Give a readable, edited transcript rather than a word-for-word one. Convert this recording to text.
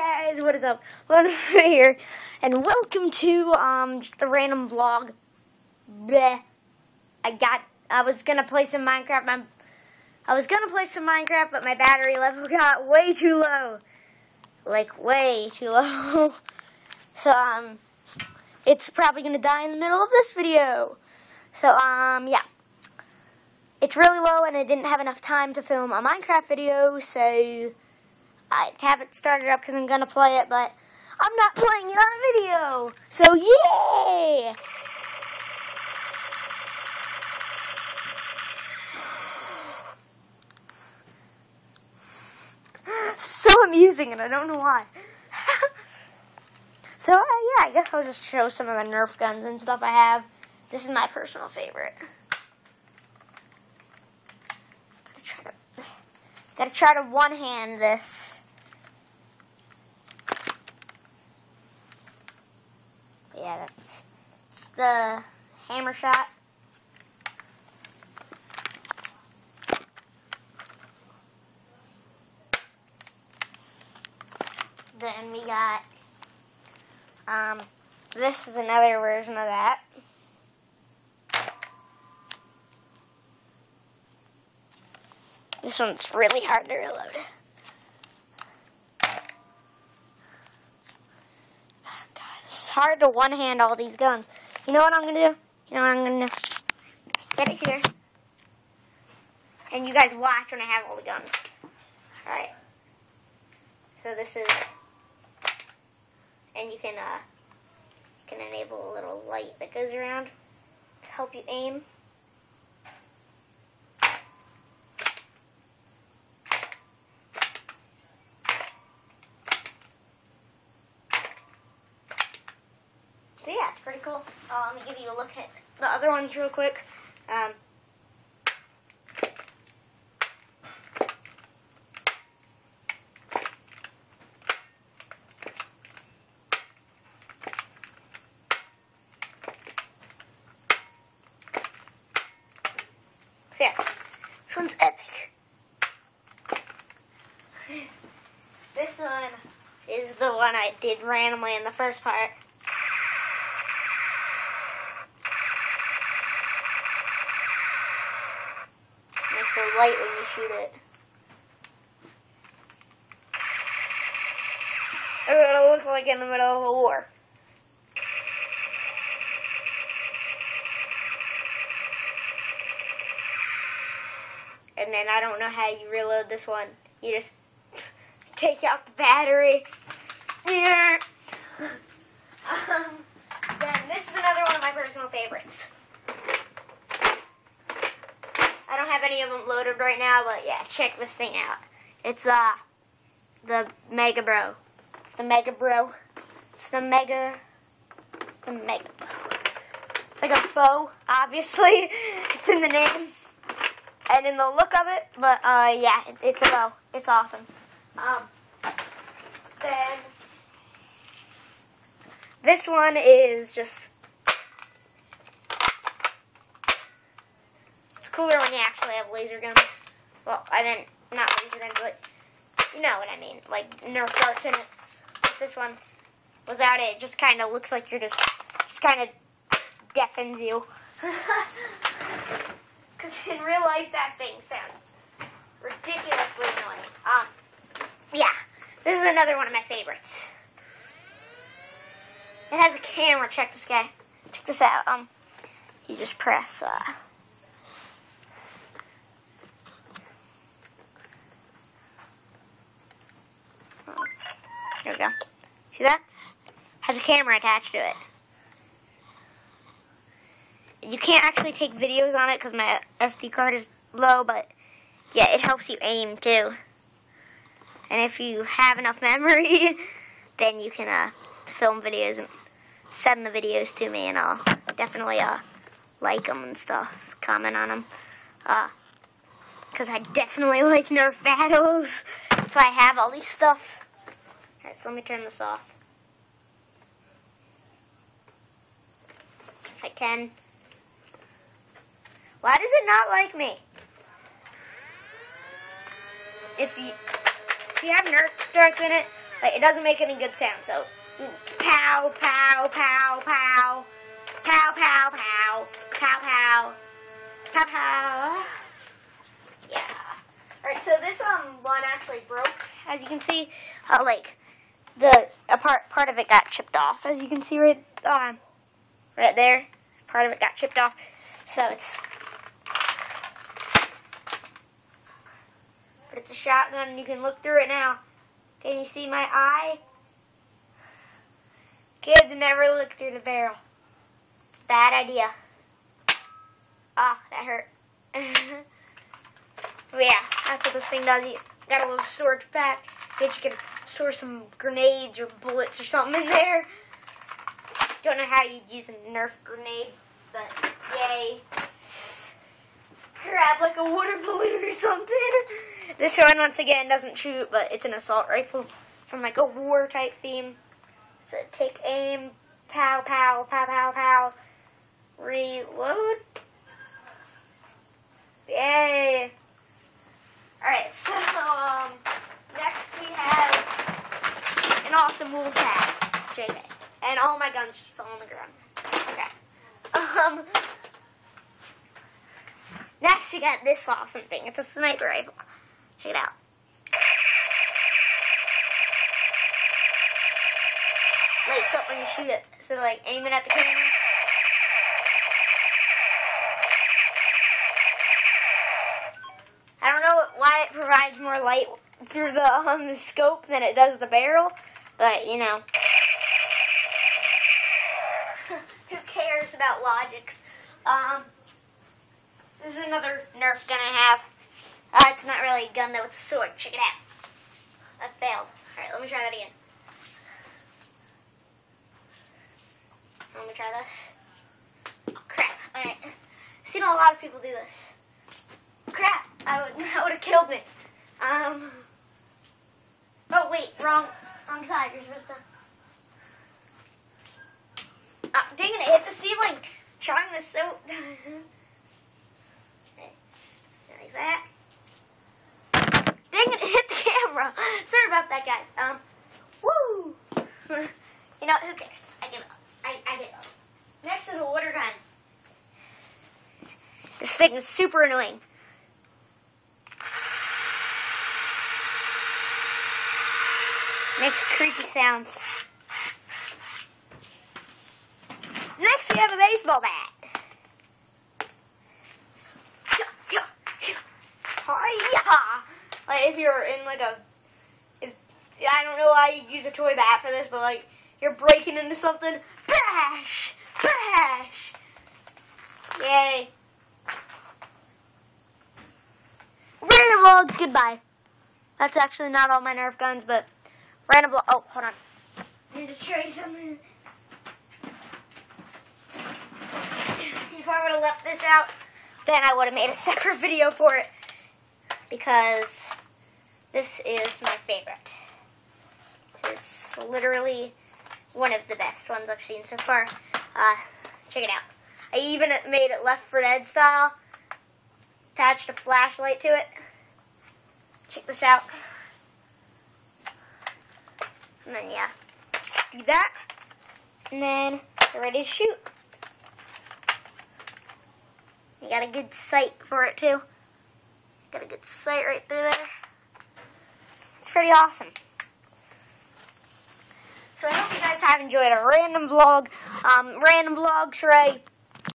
Hey guys, what is up? Luna here, and welcome to just a random vlog. Bleh. I was gonna play some Minecraft. But my battery level got way too low, like way too low. So it's probably gonna die in the middle of this video. So yeah, it's really low, and I didn't have enough time to film a Minecraft video, so I haven't started up because I'm going to play it, but I'm not playing it on a video. So, yay! So amusing, and I don't know why. So, yeah, I guess I'll just show some of the Nerf guns and stuff I have. This is my personal favorite. Gotta try to one-hand this. Yeah, that's the hammershot. Then we got, this is another version of that. This one's really hard to reload. It's hard to one-hand all these guns. You know what I'm going to do? I'm going to set it here. And you guys watch when I have all the guns. Alright. So this is... And you can enable a little light that goes around to help you aim. So yeah, it's pretty cool. Let me give you a look at the other ones real quick. So yeah, this one's epic. This one is the one I did randomly in the first part. Makes a light when you shoot it. It'll look like in the middle of a war. And then I don't know how you reload this one. You just take out the battery. Then this is another one of my personal favorites. I don't have any of them loaded right now, but yeah, check this thing out. It's the Mega Bro. It's the Mega Bro. It's the Mega Bro. It's like a bow, obviously. It's in the name and in the look of it, but yeah, it's a bow. It's awesome. Then this one is just, it's cooler when you actually have laser guns. Well, I meant not laser guns, but you know what I mean, like Nerf darts in it. But this one, without it, just kind of looks like you're just kind of deafens you. Because in real life, that thing sounds ridiculously annoying. Yeah, this is another one of my favorites. It has a camera. Check this guy. Check this out. You just press. There we go. See that? Has a camera attached to it. You can't actually take videos on it because my SD card is low, but yeah, it helps you aim too. And if you have enough memory, then you can film videos and send the videos to me, and I'll definitely like them and stuff, comment on them. Because I definitely like Nerf battles. That's why I have all these stuff. Alright, so let me turn this off. If I can. Why does it not like me? If you have Nerf darts in it, But it doesn't make any good sound, so pow, pow, pow, pow, pow, pow, pow, pow, pow, pow, pow. Yeah. Alright, so this one actually broke, as you can see. Like, the part of it got chipped off, as you can see right there. Part of it got chipped off, so it's a shotgun, and you can look through it now. Can you see my eye? Kids, never look through the barrel. It's a bad idea. Ah, that hurt. But yeah, that's what this thing does. You got a little storage pack. You can store some grenades or bullets or something in there. Don't know how you'd use a Nerf grenade, but yay. Grab like a water balloon or something. This one, once again, doesn't shoot, but it's an assault rifle from like a war type theme. So take aim, pow, pow, pow, pow, pow. Reload. Yay. Alright, so next we have an awesome wool tag, JJ. And all my guns just fell on the ground. Okay. Next we got this awesome thing. It's a sniper rifle. Check it out. Lights up when you shoot it. So like aim it at the camera. I don't know why it provides more light through the scope than it does the barrel, but you know. Who cares about logics? This is another Nerf gun I have. It's not really a gun though, it's a sword. Check it out. I failed. Alright, let me try that again. Let me try this. Oh crap. Alright. I've seen a lot of people do this. Crap. That would have killed me. Oh wait, wrong side. You're supposed to. Dang it, it hit the ceiling. Trying this so. Like that. Dang it, it hit the camera. Sorry about that, guys. Woo. You know, who cares? I give up. I give up. Next is a water gun. This thing is super annoying. Makes creepy sounds. Next we have a baseball bat. Like if you're in like I don't know why you use a toy bat for this, but like you're breaking into something, bash, bash. Yay. Random vlogs, goodbye. That's actually not all my Nerf guns, but random vlog. Oh, hold on. I need to show you something. If I would have left this out, then I would have made a separate video for it. Because this is my favorite. This is literally one of the best ones I've seen so far. Check it out. I even made it Left 4 Dead style. Attached a flashlight to it. Check this out. And then, yeah, just do that. And then you're ready to shoot. You got a good sight for it, too. Got a good sight right through there. It's pretty awesome. So I hope you guys have enjoyed a random vlog. Random vlogs, right?